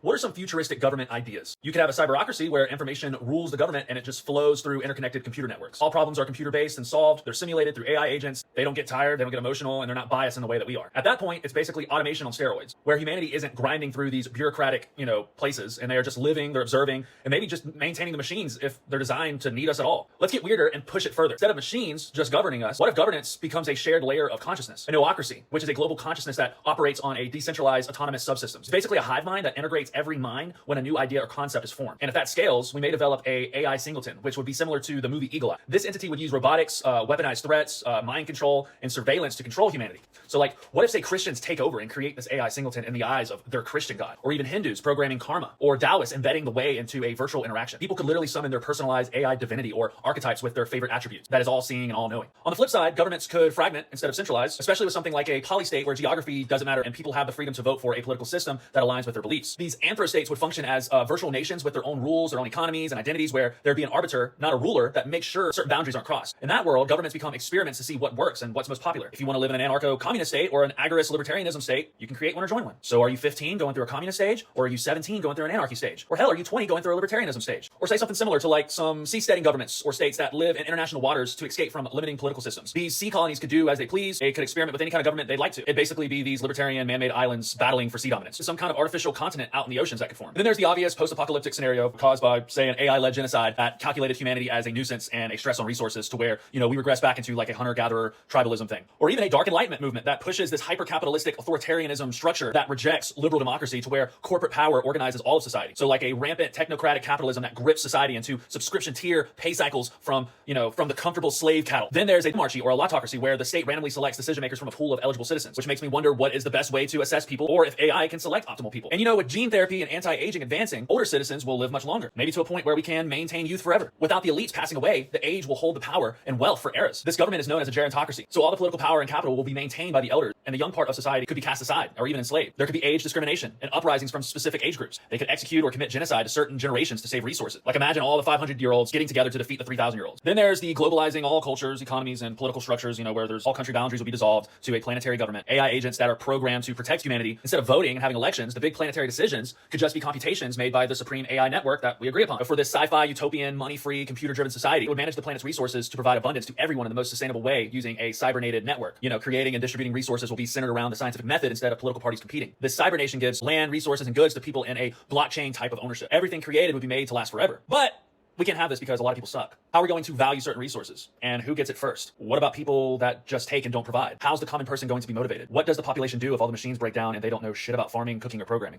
What are some futuristic government ideas? You could have a cyberocracy where information rules the government and it just flows through interconnected computer networks. All problems are computer-based and solved. They're simulated through AI agents. They don't get tired, they don't get emotional, and they're not biased in the way that we are. At that point, it's basically automation on steroids, where humanity isn't grinding through these bureaucratic, places, and they are just living, they're observing, and maybe just maintaining the machines if they're designed to need us at all. Let's get weirder and push it further. Instead of machines just governing us, what if governance becomes a shared layer of consciousness? A noocracy, which is a global consciousness that operates on a decentralized autonomous subsystems. It's basically a hive mind that integrates every mind when a new idea or concept is formed. And if that scales, we may develop a AI singleton, which would be similar to the movie Eagle Eye. This entity would use robotics, weaponized threats, mind control, and surveillance to control humanity. So like, what if, say, Christians take over and create this AI singleton in the eyes of their Christian God? Or even Hindus programming karma, or Taoists embedding the way into a virtual interaction. People could literally summon their personalized AI divinity or archetypes with their favorite attributes that is all seeing and all knowing. On the flip side, governments could fragment instead of centralize, especially with something like a polystate where geography doesn't matter and people have the freedom to vote for a political system that aligns with their beliefs. These anthrostates would function as virtual nations with their own rules, their own economies and identities, where there'd be an arbiter, not a ruler, that makes sure certain boundaries aren't crossed. In that world, governments become experiments to see what works and what's most popular. If you want to live in an anarcho-communist state or an agorist libertarianism state, you can create one or join one. So are you 15 going through a communist stage? Or are you 17 going through an anarchy stage? Or hell, are you 20 going through a libertarianism stage? Or say something similar to like some seasteading governments or states that live in international waters to escape from limiting political systems. These sea colonies could do as they please. They could experiment with any kind of government they'd like to. It'd basically be these libertarian man-made islands battling for sea dominance. Some kind of artificial continent out in the oceans that could form. And then there's the obvious post-apocalyptic scenario caused by, say, an AI-led genocide that calculated humanity as a nuisance and a stress on resources to where, we regress back into like a hunter-gatherer tribalism thing. Or even a dark enlightenment movement that pushes this hyper-capitalistic authoritarianism structure that rejects liberal democracy to where corporate power organizes all of society. So like a rampant technocratic capitalism that grips society into subscription tier pay cycles from the comfortable slave cattle. Then there's a monarchy or a autocracy where the state randomly selects decision makers from a pool of eligible citizens, which makes me wonder what is the best way to assess people or if AI can select optimal people. And with gene therapy and anti-aging advancing, older citizens will live much longer, maybe to a point where we can maintain youth forever. Without the elites passing away, the age will hold the power and wealth for eras. This government is known as a gerontocracy. So all the political power and capital will be maintained by the elders, and the young part of society could be cast aside or even enslaved. There could be age discrimination and uprisings from specific age groups. They could execute or commit genocide to certain generations to save resources. Like imagine all the 500-year-olds getting together to defeat the 3,000-year-olds. Then there's the globalizing all cultures, economies, and political structures, where there's all country boundaries will be dissolved to a planetary government. AI agents that are programmed to protect humanity. Instead of voting and having elections, the big planetary decisions could just be computations made by the supreme AI network that we agree upon. But for this sci-fi, utopian, money-free, computer-driven society, it would manage the planet's resources to provide abundance to everyone in the most sustainable way using a cybernated network. Creating and distributing resources will be centered around the scientific method instead of political parties competing. This cybernation gives land, resources, and goods to people in a blockchain type of ownership. Everything created would be made to last forever. But we can't have this because a lot of people suck. How are we going to value certain resources? And who gets it first? What about people that just take and don't provide? How's the common person going to be motivated? What does the population do if all the machines break down and they don't know shit about farming, cooking, or programming?